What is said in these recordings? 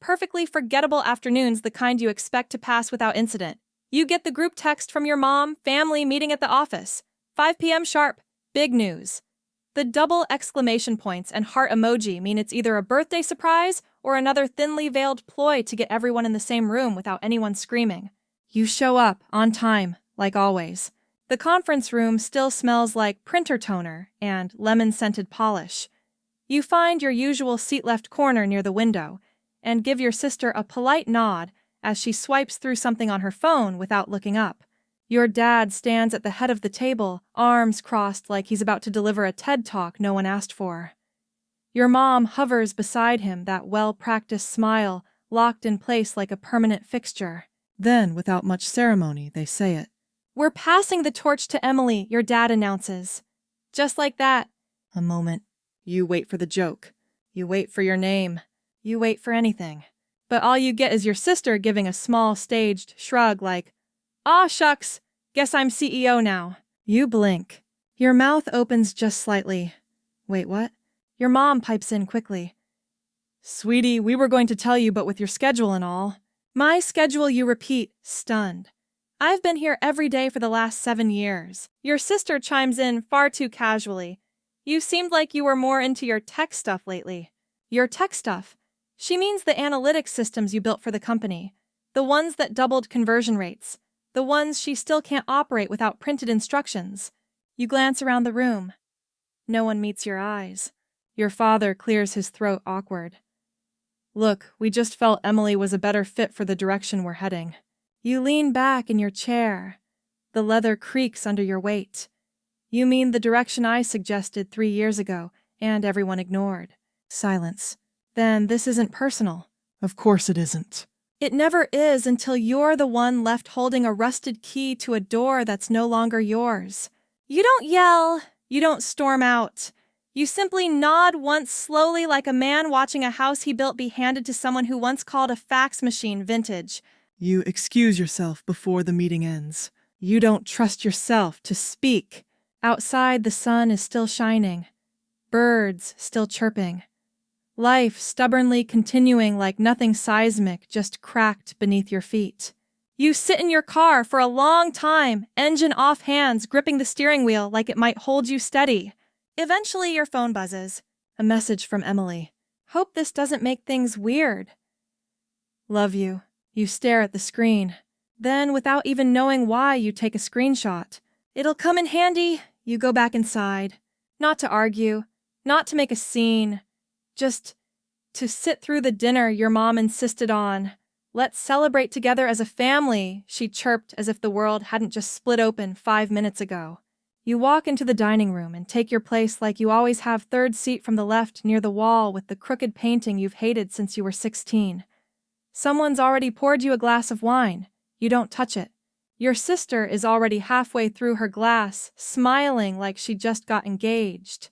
perfectly forgettable afternoons, the kind you expect to pass without incident. You get the group text from your mom, family meeting at the office. 5 p.m. sharp. Big news. The double exclamation points and heart emoji mean it's either a birthday surprise or another thinly veiled ploy to get everyone in the same room without anyone screaming. You show up, on time, like always. The conference room still smells like printer toner and lemon-scented polish. You find your usual seat-left corner near the window and give your sister a polite nod as she swipes through something on her phone without looking up. Your dad stands at the head of the table, arms crossed like he's about to deliver a TED Talk no one asked for. Your mom hovers beside him, that well-practiced smile locked in place like a permanent fixture. Then, without much ceremony, they say it. "We're passing the torch to Emily," your dad announces. Just like that. A moment. You wait for the joke. You wait for your name. You wait for anything. But all you get is your sister giving a small, staged shrug like, "Aw, shucks, guess I'm CEO now." You blink. Your mouth opens just slightly. Wait, what? Your mom pipes in quickly. "Sweetie, we were going to tell you, but with your schedule and all." "My schedule," you repeat, stunned. "I've been here every day for the last 7 years." Your sister chimes in far too casually. "You seemed like you were more into your tech stuff lately." Your tech stuff? She means the analytics systems you built for the company. The ones that doubled conversion rates. The ones she still can't operate without printed instructions. You glance around the room. No one meets your eyes. Your father clears his throat awkward. "Look, we just felt Emily was a better fit for the direction we're heading." You lean back in your chair. The leather creaks under your weight. "You mean the direction I suggested 3 years ago, and everyone ignored." Silence. "Then this isn't personal." "Of course it isn't." "It never is until you're the one left holding a rusted key to a door that's no longer yours." You don't yell. You don't storm out. You simply nod once slowly, like a man watching a house he built be handed to someone who once called a fax machine vintage. You excuse yourself before the meeting ends. You don't trust yourself to speak. Outside, the sun is still shining. Birds still chirping. Life stubbornly continuing like nothing seismic just cracked beneath your feet. You sit in your car for a long time, engine off, hands gripping the steering wheel like it might hold you steady. Eventually, your phone buzzes. A message from Emily. "Hope this doesn't make things weird." "Love you." You stare at the screen. Then, without even knowing why, you take a screenshot. "It'll come in handy." You go back inside. Not to argue, not to make a scene, just to sit through the dinner your mom insisted on. "Let's celebrate together as a family," she chirped as if the world hadn't just split open 5 minutes ago. You walk into the dining room and take your place like you always have, third seat from the left near the wall with the crooked painting you've hated since you were 16. Someone's already poured you a glass of wine. You don't touch it. Your sister is already halfway through her glass, smiling like she just got engaged.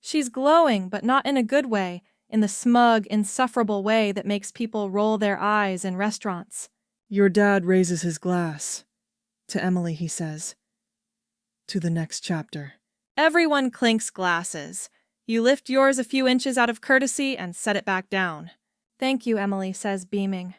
She's glowing, but not in a good way, in the smug, insufferable way that makes people roll their eyes in restaurants. Your dad raises his glass. To Emily, he says. To the next chapter. Everyone clinks glasses. You lift yours a few inches out of courtesy and set it back down. Thank you, Emily says, beaming.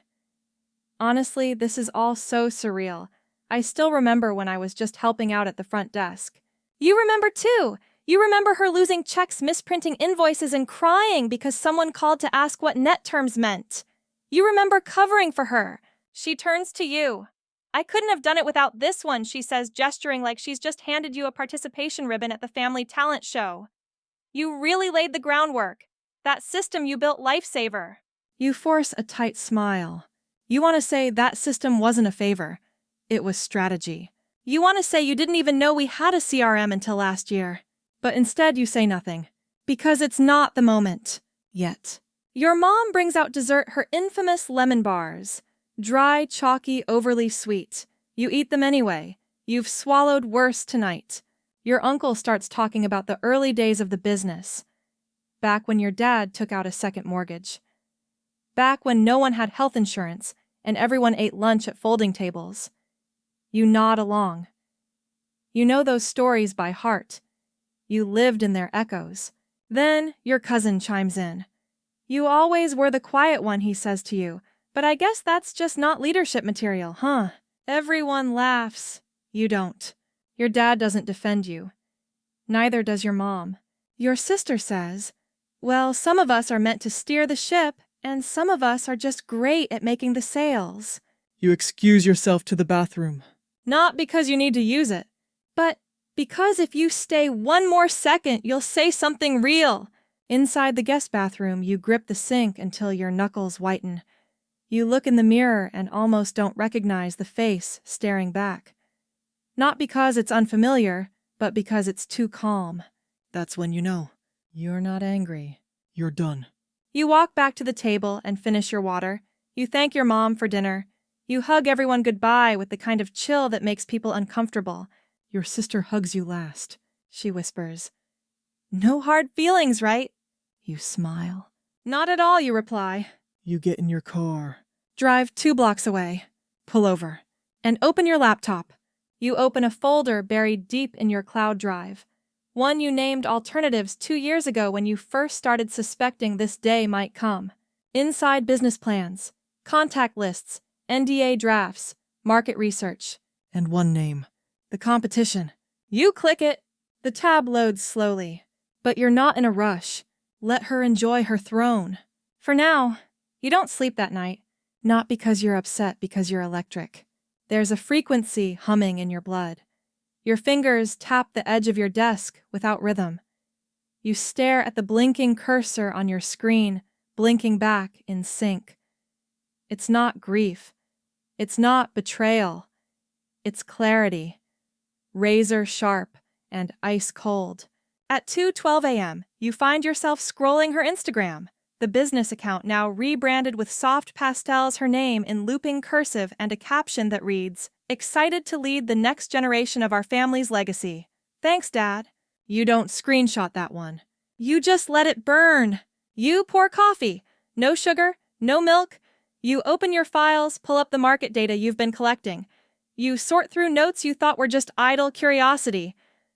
Honestly, this is all so surreal. I still remember when I was just helping out at the front desk. You remember too! You remember her losing checks, misprinting invoices, and crying because someone called to ask what net terms meant. You remember covering for her. She turns to you. I couldn't have done it without this one, she says, gesturing like she's just handed you a participation ribbon at the family talent show. You really laid the groundwork. That system you built, lifesaver. You force a tight smile. You want to say that system wasn't a favor. It was strategy. You want to say you didn't even know we had a CRM until last year. But instead you say nothing. Because it's not the moment. Yet. Your mom brings out dessert, her infamous lemon bars. Dry, chalky, overly sweet. You eat them anyway. You've swallowed worse tonight. Your uncle starts talking about the early days of the business. Back when your dad took out a second mortgage. Back when no one had health insurance and everyone ate lunch at folding tables. You nod along. You know those stories by heart. You lived in their echoes. Then your cousin chimes in. You always were the quiet one, he says to you. But I guess that's just not leadership material, huh? Everyone laughs. You don't. Your dad doesn't defend you. Neither does your mom. Your sister says, well, some of us are meant to steer the ship, and some of us are just great at making the sails. You excuse yourself to the bathroom. Not because you need to use it, but because if you stay one more second, you'll say something real. Inside the guest bathroom, you grip the sink until your knuckles whiten. You look in the mirror and almost don't recognize the face staring back. Not because it's unfamiliar, but because it's too calm. That's when you know. You're not angry. You're done. You walk back to the table and finish your water. You thank your mom for dinner. You hug everyone goodbye with the kind of chill that makes people uncomfortable. Your sister hugs you last. She whispers. No hard feelings, right? You smile. Not at all, you reply. You get in your car. Drive 2 blocks away. Pull over. And open your laptop. You open a folder buried deep in your cloud drive. One you named Alternatives 2 years ago when you first started suspecting this day might come. Inside business plans, contact lists, NDA drafts, market research. And one name. The competition. You click it. The tab loads slowly. But you're not in a rush. Let her enjoy her throne. For now, you don't sleep that night. Not because you're upset, because you're electric. There's a frequency humming in your blood. Your fingers tap the edge of your desk without rhythm. You stare at the blinking cursor on your screen, blinking back in sync. It's not grief. It's not betrayal. It's clarity. Razor sharp and ice cold. At 2:12 a.m., you find yourself scrolling her Instagram, the business account now rebranded with soft pastels, her name in looping cursive and a caption that reads, excited to lead the next generation of our family's legacy. Thanks, Dad. You don't screenshot that one. You just let it burn. You pour coffee. No sugar, no milk. You open your files, pull up the market data you've been collecting. You sort through notes you thought were just idle curiosity.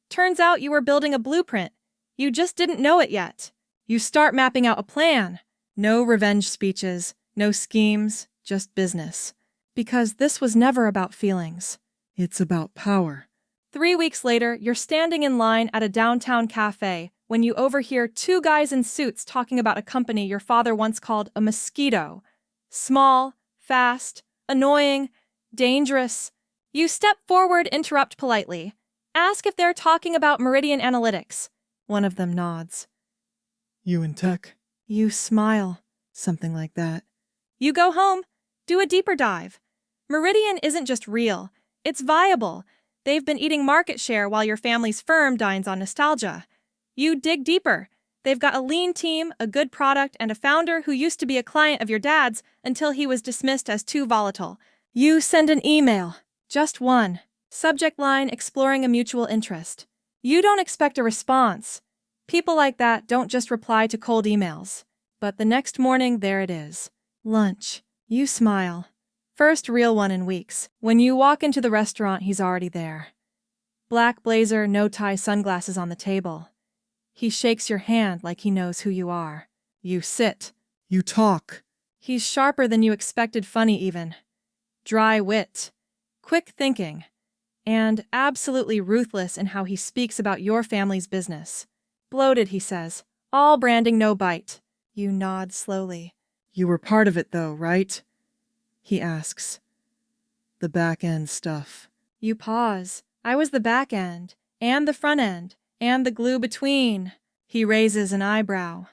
Turns out you were building a blueprint. You just didn't know it yet. You start mapping out a plan. No revenge speeches, no schemes, just business. Because this was never about feelings. It's about power. 3 weeks later, you're standing in line at a downtown cafe when you overhear 2 guys in suits talking about a company your father once called a mosquito. Small, fast, annoying, dangerous. You step forward, interrupt politely. Ask if they're talking about Meridian Analytics. One of them nods. You in tech? You smile. Something like that. You go home. Do a deeper dive. Meridian isn't just real. It's viable. They've been eating market share while your family's firm dines on nostalgia. You dig deeper. They've got a lean team, a good product, and a founder who used to be a client of your dad's until he was dismissed as too volatile. You send an email. Just one. Subject line exploring a mutual interest. You don't expect a response. People like that don't just reply to cold emails. But the next morning, there it is. Lunch. You smile. First real one in weeks. When you walk into the restaurant, he's already there. Black blazer, no-tie sunglasses on the table. He shakes your hand like he knows who you are. You sit. You talk. He's sharper than you expected, funny even. Dry wit. Quick thinking. And absolutely ruthless in how he speaks about your family's business. Bloated, he says. All branding, no bite. You nod slowly. You were part of it though, right? He asks. The back end stuff. You pause. I was the back end, and the front end, and the glue between. He raises an eyebrow.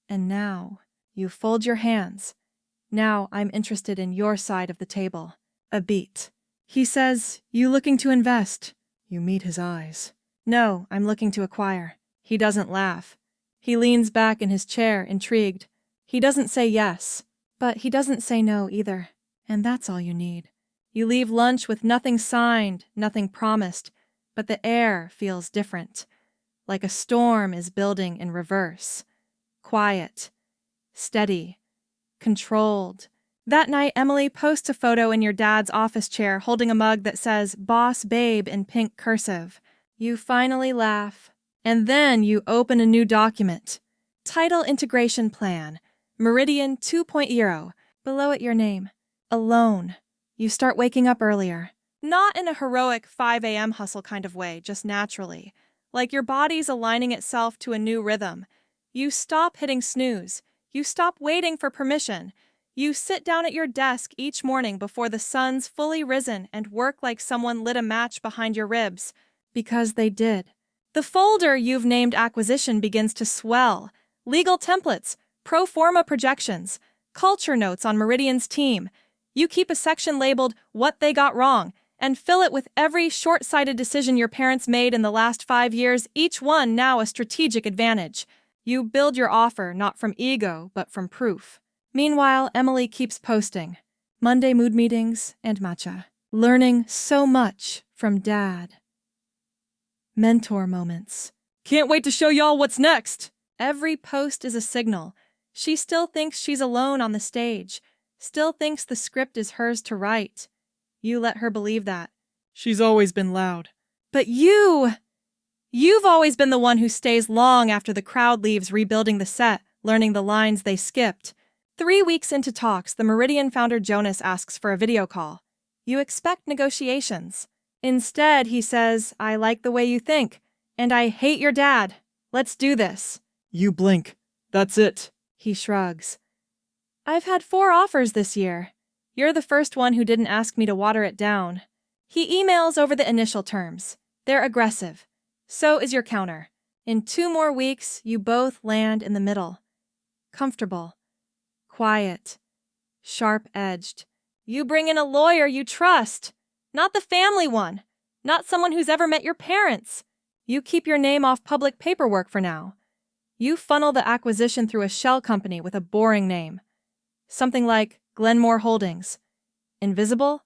And now, you fold your hands. Now I'm interested in your side of the table. A beat. He says, you looking to invest? You meet his eyes. No, I'm looking to acquire. He doesn't laugh. He leans back in his chair, intrigued. He doesn't say yes, but he doesn't say no either. And that's all you need. You leave lunch with nothing signed, nothing promised, but the air feels different. Like a storm is building in reverse. Quiet. Steady. Controlled. That night, Emily posts a photo in your dad's office chair holding a mug that says, Boss Babe in pink cursive. You finally laugh. And then you open a new document. Title Integration Plan. Meridian 2.0. Below it your name. Alone. You start waking up earlier. Not in a heroic 5 a.m. hustle kind of way, just naturally. Like your body's aligning itself to a new rhythm. You stop hitting snooze. You stop waiting for permission. You sit down at your desk each morning before the sun's fully risen and work like someone lit a match behind your ribs. Because they did. The folder you've named acquisition begins to swell. Legal templates, pro forma projections, culture notes on Meridian's team. You keep a section labeled What They Got Wrong and fill it with every short-sighted decision your parents made in the last 5 years, each one now a strategic advantage. You build your offer not from ego, but from proof. Meanwhile, Emily keeps posting. Monday mood meetings and matcha. Learning so much from Dad. Mentor moments. Can't wait to show y'all what's next. Every post is a signal. She still thinks she's alone on the stage. Still thinks the script is hers to write. You let her believe that. She's always been loud. But you've always been the one who stays long after the crowd leaves, rebuilding the set, learning the lines they skipped. 3 weeks into talks, the Meridian founder Jonas asks for a video call. You expect negotiations. Instead, he says, I like the way you think, and I hate your dad. Let's do this. You blink. That's it. He shrugs. I've had 4 offers this year. You're the first one who didn't ask me to water it down. He emails over the initial terms. They're aggressive. So is your counter. In 2 more weeks, you both land in the middle. Comfortable. Quiet. Sharp-edged. You bring in a lawyer you trust. Not the family one. Not someone who's ever met your parents. You keep your name off public paperwork for now. You funnel the acquisition through a shell company with a boring name. Something like Glenmore Holdings. Invisible,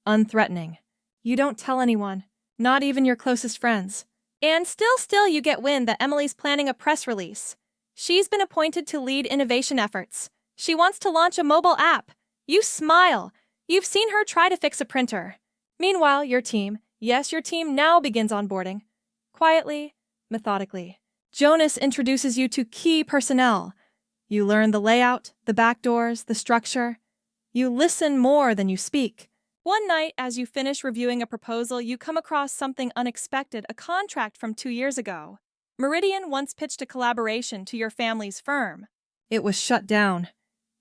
unthreatening. You don't tell anyone, not even your closest friends. And still you get wind that Emily's planning a press release. She's been appointed to lead innovation efforts. She wants to launch a mobile app. You smile. You've seen her try to fix a printer. Meanwhile, your team now begins onboarding. Quietly, methodically. Jonas introduces you to key personnel. You learn the layout, the back doors, the structure. You listen more than you speak. One night, as you finish reviewing a proposal, you come across something unexpected, a contract from 2 years ago. Meridian once pitched a collaboration to your family's firm. It was shut down,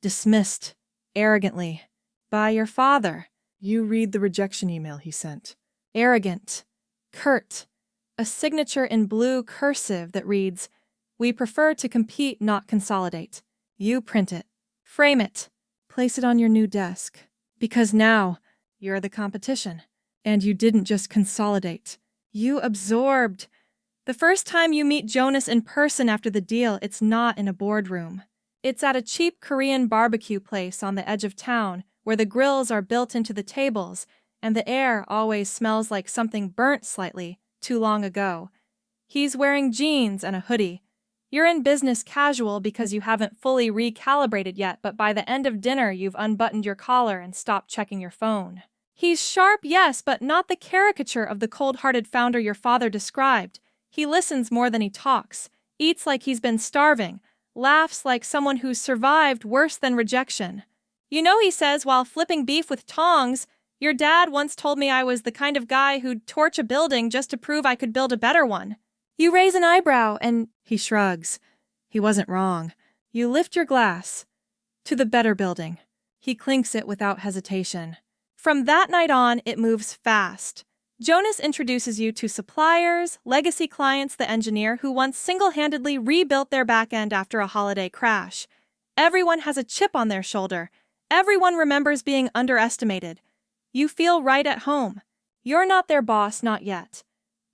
dismissed, arrogantly, by your father. You read the rejection email he sent. Arrogant, curt, a signature in blue cursive that reads, We prefer to compete, not consolidate. You print it, frame it, place it on your new desk. Because now, you're the competition. And you didn't just consolidate. You absorbed. The first time you meet Jonas in person after the deal, it's not in a boardroom. It's at a cheap Korean barbecue place on the edge of town, where the grills are built into the tables, and the air always smells like something burnt slightly too long ago. He's wearing jeans and a hoodie. You're in business casual because you haven't fully recalibrated yet, but by the end of dinner you've unbuttoned your collar and stopped checking your phone. He's sharp, yes, but not the caricature of the cold-hearted founder your father described. He listens more than he talks, eats like he's been starving, laughs like someone who's survived worse than rejection. You know, he says, while flipping beef with tongs, your dad once told me I was the kind of guy who'd torch a building just to prove I could build a better one. You raise an eyebrow and he shrugs. He wasn't wrong. You lift your glass. To the better building. He clinks it without hesitation. From that night on, it moves fast. Jonas introduces you to suppliers, legacy clients, the engineer who once single-handedly rebuilt their back end after a holiday crash. Everyone has a chip on their shoulder. Everyone remembers being underestimated. You feel right at home. You're not their boss, not yet.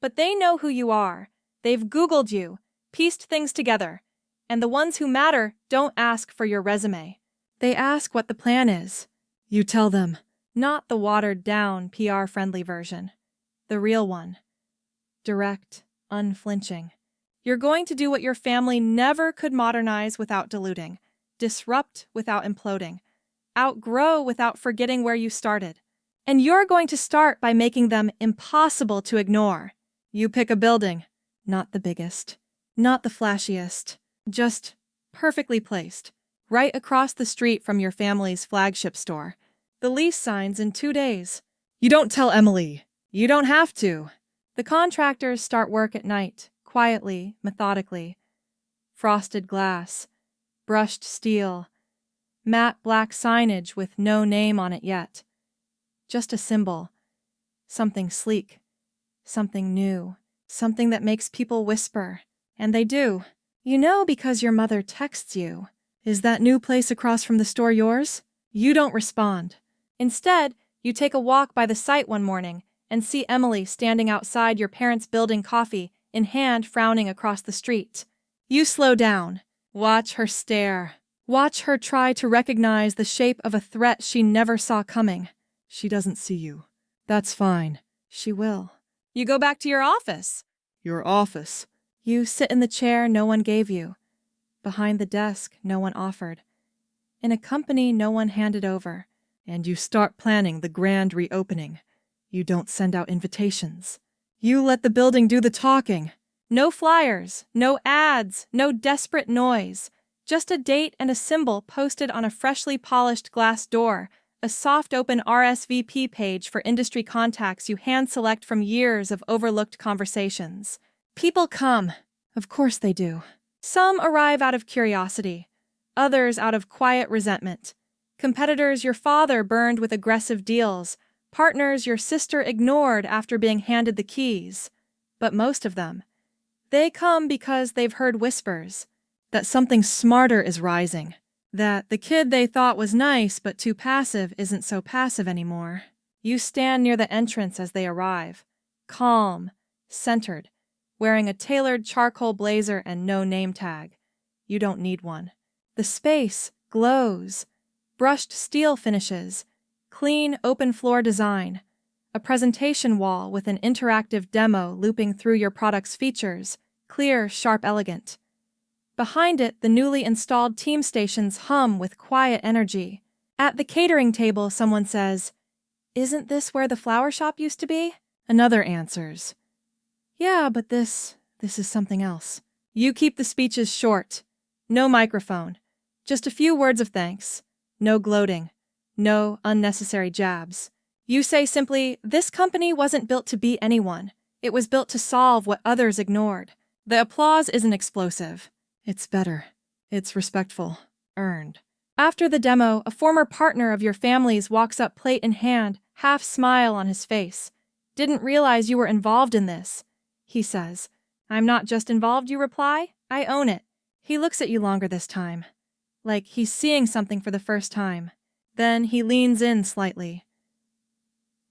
But they know who you are. They've Googled you, pieced things together. And the ones who matter don't ask for your resume. They ask what the plan is. You tell them. Not the watered-down, PR-friendly version. The real one. Direct, unflinching. You're going to do what your family never could modernize without diluting, disrupt without imploding, outgrow without forgetting where you started. And you're going to start by making them impossible to ignore. You pick a building, not the biggest, not the flashiest, just perfectly placed. right across the street from your family's flagship store. The lease signs in 2 days. You don't tell Emily. You don't have to. The contractors start work at night, quietly, methodically. Frosted glass, brushed steel, matte black signage with no name on it yet. Just a symbol. Something sleek. Something new. Something that makes people whisper. And they do. You know because your mother texts you. Is that new place across from the store yours? You don't respond. Instead, you take a walk by the site one morning and see Emily standing outside your parents' building, coffee in hand, frowning across the street. You slow down. Watch her stare. Watch her try to recognize the shape of a threat she never saw coming. She doesn't see you. That's fine. She will. You go back to your office. Your office. You sit in the chair no one gave you. Behind the desk no one offered. In a company no one handed over. And you start planning the grand reopening. You don't send out invitations. You let the building do the talking. No flyers, no ads, no desperate noise. Just a date and a symbol posted on a freshly polished glass door, a soft-open RSVP page for industry contacts you hand-select from years of overlooked conversations. People come. Of course they do. Some arrive out of curiosity, others out of quiet resentment. Competitors your father burned with aggressive deals, partners your sister ignored after being handed the keys. But most of them, they come because they've heard whispers that something smarter is rising, that the kid they thought was nice but too passive isn't so passive anymore. You stand near the entrance as they arrive, calm, centered, wearing a tailored charcoal blazer and no name tag. You don't need one. The space glows. Brushed steel finishes, clean open floor design, a presentation wall with an interactive demo looping through your product's features, clear, sharp, elegant. Behind it, the newly installed team stations hum with quiet energy. At the catering table, someone says, "Isn't this where the flower shop used to be?" Another answers, "Yeah, but this is something else." You keep the speeches short. No microphone. Just a few words of thanks. No gloating. No unnecessary jabs. You say simply, this company wasn't built to be anyone. It was built to solve what others ignored. The applause isn't explosive. It's better. It's respectful. Earned. After the demo, a former partner of your family's walks up, plate in hand, half smile on his face. "Didn't realize you were involved in this," he says. "I'm not just involved," you reply. "I own it." He looks at you longer this time, like he's seeing something for the first time. Then he leans in slightly.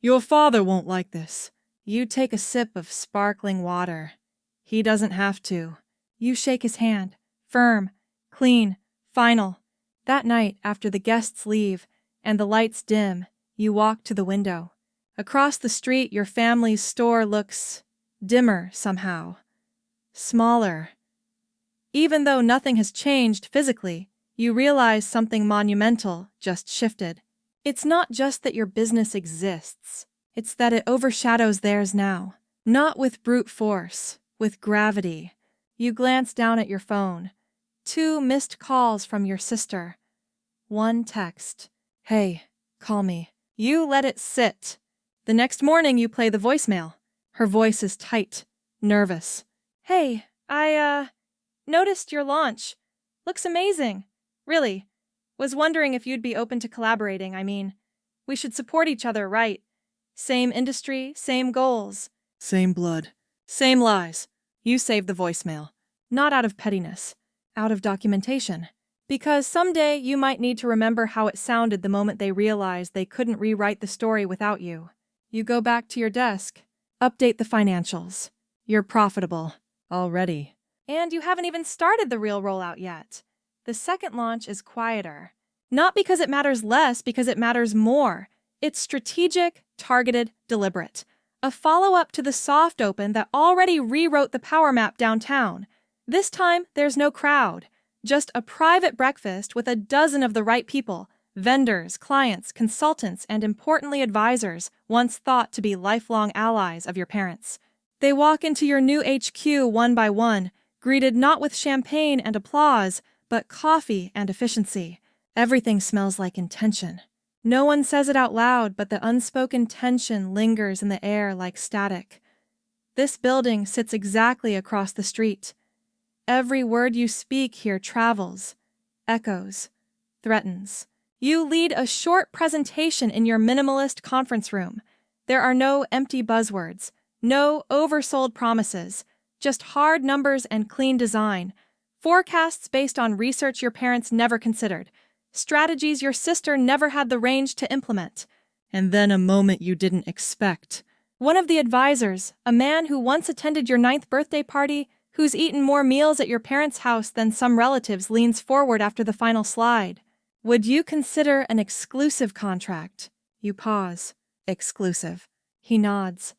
"Your father won't like this." You take a sip of sparkling water. He doesn't have to. You shake his hand. Firm, clean, final. That night, after the guests leave and the lights dim, you walk to the window. Across the street, your family's store looks dimmer somehow. Smaller. Even though nothing has changed physically, you realize something monumental just shifted. It's not just that your business exists. It's that it overshadows theirs now. Not with brute force, with gravity. You glance down at your phone. 2 missed calls from your sister. 1 text. "Hey, call me." You let it sit. The next morning you play the voicemail. Her voice is tight, nervous. "Hey, I noticed your launch. Looks amazing. Really. Was wondering if you'd be open to collaborating. I mean, we should support each other, right? Same industry, same goals. Same blood. Same lies." You save the voicemail. Not out of pettiness. Out of documentation. Because someday you might need to remember how it sounded the moment they realized they couldn't rewrite the story without you. You go back to your desk. Update the financials. You're profitable. Already. And you haven't even started the real rollout yet. The second launch is quieter. Not because it matters less, because it matters more. It's strategic, targeted, deliberate. A follow-up to the soft open that already rewrote the power map downtown. This time, there's no crowd. Just a private breakfast with a dozen of the right people, vendors, clients, consultants, and importantly advisors, once thought to be lifelong allies of your parents. They walk into your new HQ one by one, greeted not with champagne and applause, but coffee and efficiency. Everything smells like intention. No one says it out loud, but the unspoken tension lingers in the air like static. This building sits exactly across the street. Every word you speak here travels, echoes, threatens. You lead a short presentation in your minimalist conference room. There are no empty buzzwords, no oversold promises, just hard numbers and clean design, forecasts based on research your parents never considered, strategies your sister never had the range to implement. And then a moment you didn't expect. One of the advisors, a man who once attended your 9th birthday party, who's eaten more meals at your parents' house than some relatives, leans forward after the final slide. Would you consider an exclusive contract? You pause. Exclusive. He nods.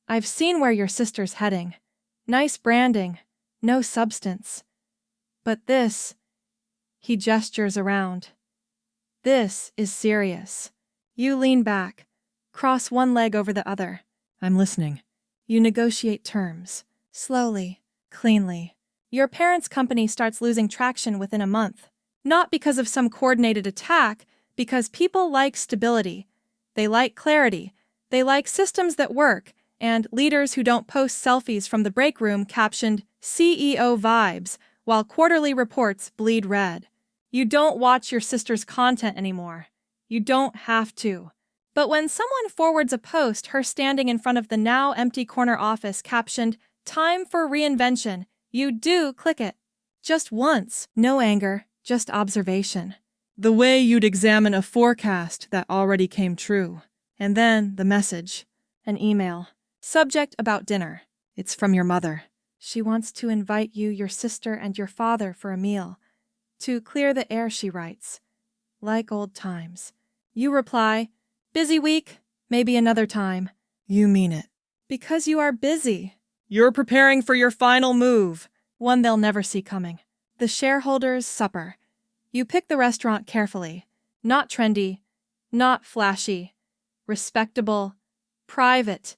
I've seen where your sister's heading. Nice branding, no substance. But this, he gestures around. This is serious. You lean back, cross one leg over the other. I'm listening. You negotiate terms, slowly, cleanly. Your parents' company starts losing traction within a month. Not because of some coordinated attack, because people like stability. They like clarity. They like systems that work, and leaders who don't post selfies from the break room captioned CEO vibes, while quarterly reports bleed red. You don't watch your sister's content anymore. You don't have to. But when someone forwards a post, her standing in front of the now empty corner office captioned, "Time for reinvention," you do click it. Just once. No anger, just observation. The way you'd examine a forecast that already came true. And then the message. An email. Subject about dinner. It's from your mother. She wants to invite you, your sister, and your father for a meal. To clear the air, she writes. Like old times. You reply, "Busy week, maybe another time." You mean it. Because you are busy. You're preparing for your final move. One they'll never see coming. The shareholders' supper. You pick the restaurant carefully. Not trendy, not flashy. Respectable, private.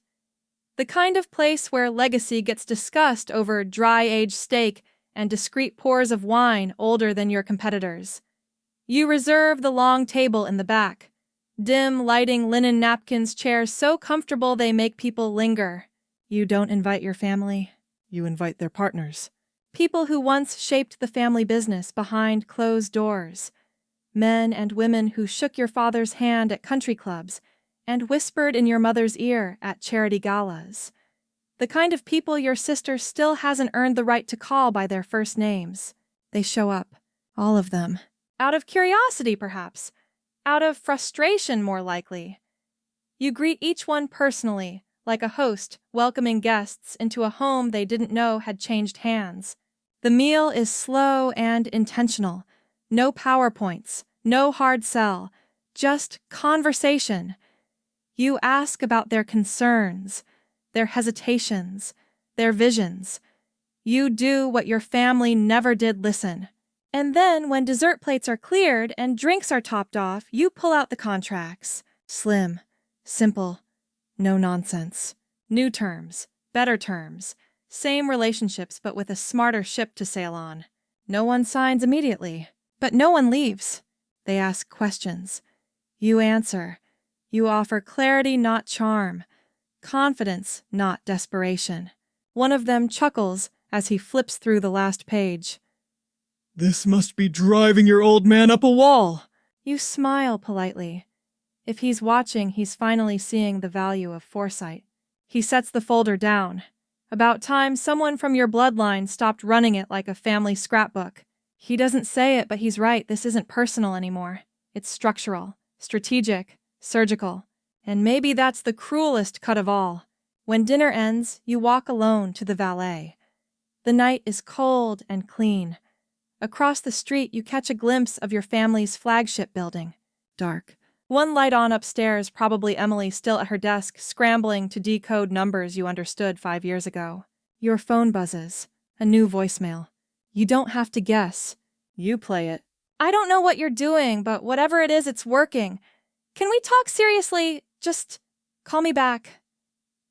The kind of place where legacy gets discussed over dry-aged steak and discreet pours of wine older than your competitors. You reserve the long table in the back. Dim lighting, linen napkins, chairs so comfortable they make people linger. You don't invite your family. You invite their partners. People who once shaped the family business behind closed doors. Men and women who shook your father's hand at country clubs and whispered in your mother's ear at charity galas. The kind of people your sister still hasn't earned the right to call by their first names. They show up, all of them. Out of curiosity, perhaps. Out of frustration, more likely. You greet each one personally, like a host welcoming guests into a home they didn't know had changed hands. The meal is slow and intentional. No PowerPoints, no hard sell, just conversation. You ask about their concerns, their hesitations, their visions. You do what your family never did: listen. And then, when dessert plates are cleared and drinks are topped off, you pull out the contracts. Slim, simple, no nonsense. New terms, better terms, same relationships but with a smarter ship to sail on. No one signs immediately, but no one leaves. They ask questions. You answer. You offer clarity, not charm. Confidence, not desperation. One of them chuckles as he flips through the last page. This must be driving your old man up a wall. You smile politely. If he's watching, he's finally seeing the value of foresight. He sets the folder down. About time someone from your bloodline stopped running it like a family scrapbook. He doesn't say it, but he's right. This isn't personal anymore. It's structural, strategic, surgical. And maybe that's the cruelest cut of all. When dinner ends, you walk alone to the valet. The night is cold and clean. Across the street, you catch a glimpse of your family's flagship building. Dark. One light on upstairs, probably Emily still at her desk, scrambling to decode numbers you understood 5 years ago. Your phone buzzes. A new voicemail. You don't have to guess. You play it. I don't know what you're doing, but whatever it is, it's working. Can we talk seriously? Just call me back.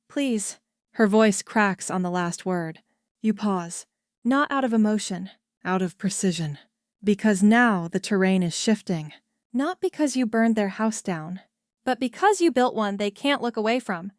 Please. Her voice cracks on the last word. You pause. Not out of emotion. Out of precision. Because now the terrain is shifting. Not because you burned their house down, but because you built one they can't look away from.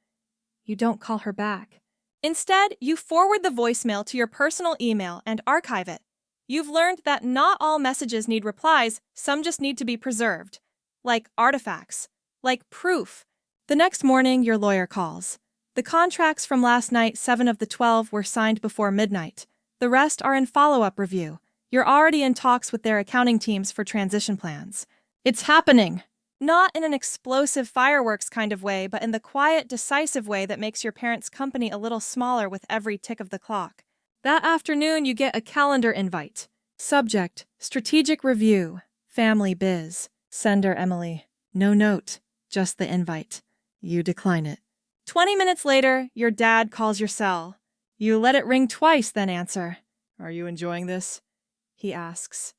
You don't call her back. Instead, you forward the voicemail to your personal email and archive it. You've learned that not all messages need replies, some just need to be preserved. Like artifacts. Like proof. The next morning, your lawyer calls. The contracts from last night, 7 of the 12, were signed before midnight. The rest are in follow-up review. You're already in talks with their accounting teams for transition plans. It's happening! Not in an explosive fireworks kind of way, but in the quiet, decisive way that makes your parents' company a little smaller with every tick of the clock. That afternoon, you get a calendar invite. Subject, strategic review, family biz. Sender, Emily. No note, just the invite. You decline it. 20 minutes later, your dad calls your cell. You let it ring twice, then answer. Are you enjoying this? He asks.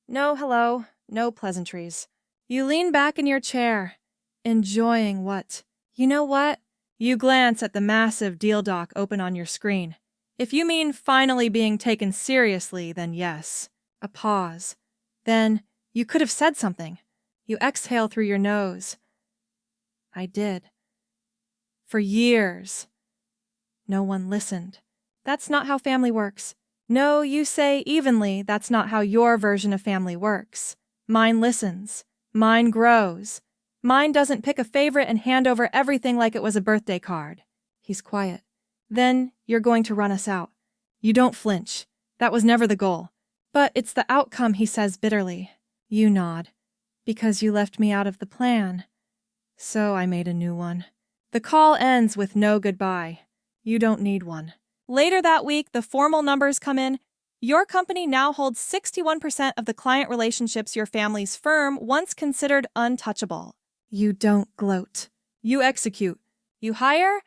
No hello, no pleasantries. You lean back in your chair. Enjoying what? You know what? You glance at the massive deal doc open on your screen. If you mean finally being taken seriously, then yes. A pause. Then, you could have said something. You exhale through your nose. I did. For years. No one listened. That's not how family works. No, you say evenly, that's not how your version of family works. Mine listens. Mine grows. Mine doesn't pick a favorite and hand over everything like it was a birthday card. He's quiet. Then you're going to run us out. You don't flinch. That was never the goal. But it's the outcome, he says bitterly. You nod. Because you left me out of the plan. So I made a new one. The call ends with no goodbye. You don't need one. Later that week, the formal numbers come in. Your company now holds 61% of the client relationships your family's firm once considered untouchable. You don't gloat. You execute. You hire,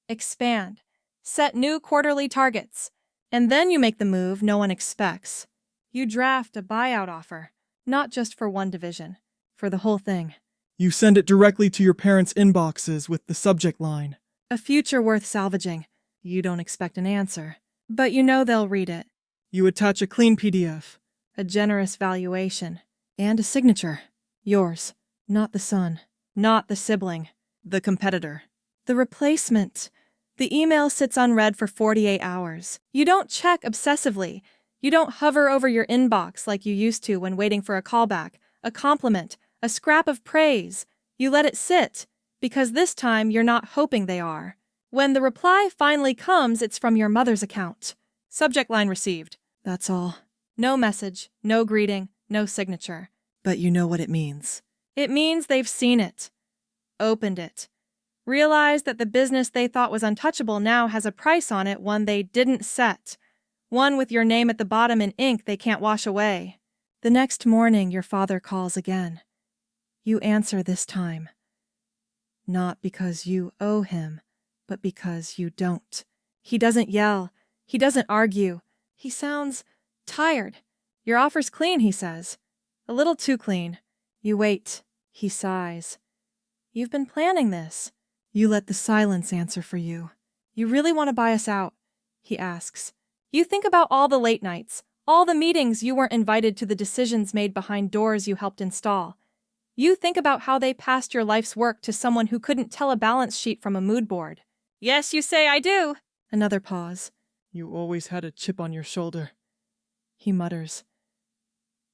expand, set new quarterly targets. And then you make the move no one expects. You draft a buyout offer, not just for one division, for the whole thing. You send it directly to your parents' inboxes with the subject line. A future worth salvaging. You don't expect an answer, but you know they'll read it. You attach a clean PDF. A generous valuation. And a signature. Yours. Not the son. Not the sibling. The competitor. The replacement. The email sits unread for 48 hours. You don't check obsessively. You don't hover over your inbox like you used to when waiting for a callback, a compliment, a scrap of praise. You let it sit, because this time you're not hoping they are. When the reply finally comes, it's from your mother's account. Subject line received. That's all. No message, no greeting, no signature. But you know what it means. It means they've seen it. Opened it. Realized that the business they thought was untouchable now has a price on it, one they didn't set. One with your name at the bottom in ink they can't wash away. The next morning, your father calls again. You answer this time. Not because you owe him, but because you don't. He doesn't yell. He doesn't argue. He sounds tired. Your offer's clean, he says. A little too clean. You wait. He sighs. You've been planning this. You let the silence answer for you. You really want to buy us out? He asks. You think about all the late nights, all the meetings you weren't invited to, the decisions made behind doors you helped install. You think about how they passed your life's work to someone who couldn't tell a balance sheet from a mood board. Yes, you say I do. Another pause. You always had a chip on your shoulder. He mutters.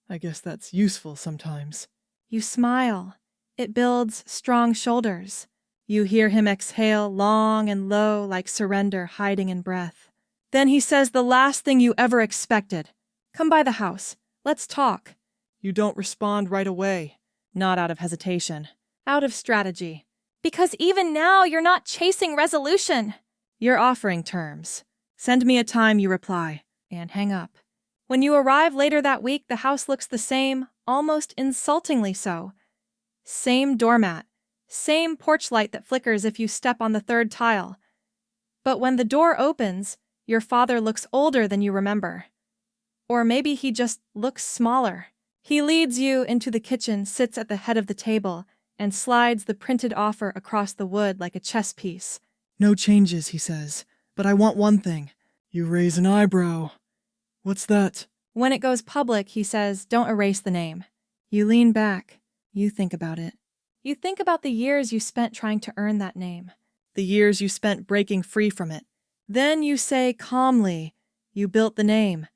I guess that's useful sometimes. You smile. It builds strong shoulders. You hear him exhale long and low like surrender hiding in breath. Then he says the last thing you ever expected. Come by the house. Let's talk. You don't respond right away. Not out of hesitation. Out of strategy. Because even now you're not chasing resolution. You're offering terms. Send me a time, you reply, and hang up. When you arrive later that week, the house looks the same, almost insultingly so. Same doormat. Same porch light that flickers if you step on the third tile. But when the door opens, your father looks older than you remember. Or maybe he just looks smaller. He leads you into the kitchen, sits at the head of the table, and slides the printed offer across the wood like a chess piece. No changes, he says, but I want one thing. You raise an eyebrow. What's that? When it goes public, he says, don't erase the name. You lean back. You think about it. You think about the years you spent trying to earn that name. The years you spent breaking free from it. Then you say calmly, you built the name.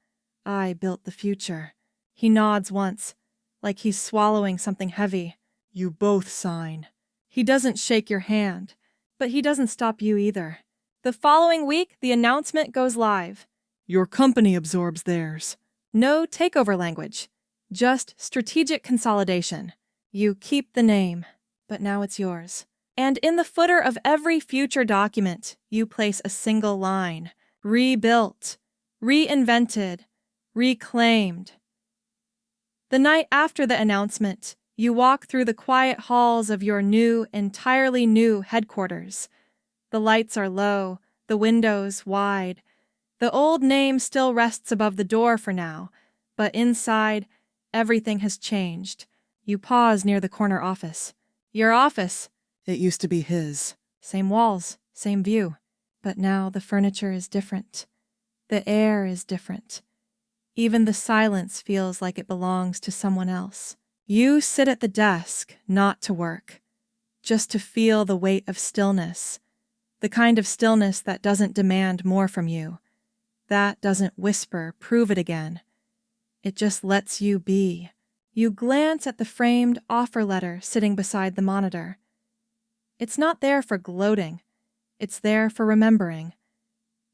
I built the future. He nods once, like he's swallowing something heavy. You both sign. He doesn't shake your hand, but he doesn't stop you either. The following week, the announcement goes live. Your company absorbs theirs. No takeover language, just strategic consolidation. You keep the name, but now it's yours. And in the footer of every future document, you place a single line: rebuilt, reinvented, reclaimed. The night after the announcement, you walk through the quiet halls of your new, entirely new headquarters. The lights are low, the windows wide. The old name still rests above the door for now, but inside, everything has changed. You pause near the corner office. Your office. It used to be his. Same walls, same view. But now the furniture is different. The air is different. Even the silence feels like it belongs to someone else. You sit at the desk, not to work, just to feel the weight of stillness. The kind of stillness that doesn't demand more from you. That doesn't whisper, prove it again. It just lets you be. You glance at the framed offer letter sitting beside the monitor. It's not there for gloating. It's there for remembering.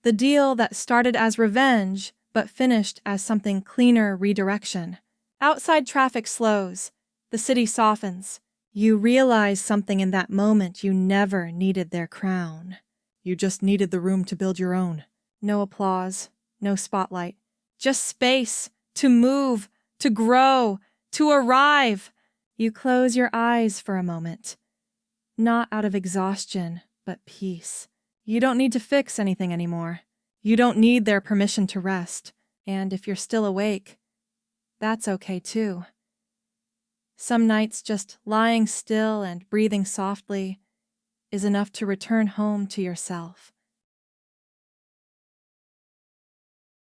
The deal that started as revenge, but finished as something cleaner redirection. Outside traffic slows. The city softens. You realize something in that moment you never needed their crown. You just needed the room to build your own. No applause, no spotlight. Just space to move, to grow, to arrive. You close your eyes for a moment. Not out of exhaustion, but peace. You don't need to fix anything anymore. You don't need their permission to rest. And if you're still awake, that's okay too. Some nights just lying still and breathing softly is enough to return home to yourself.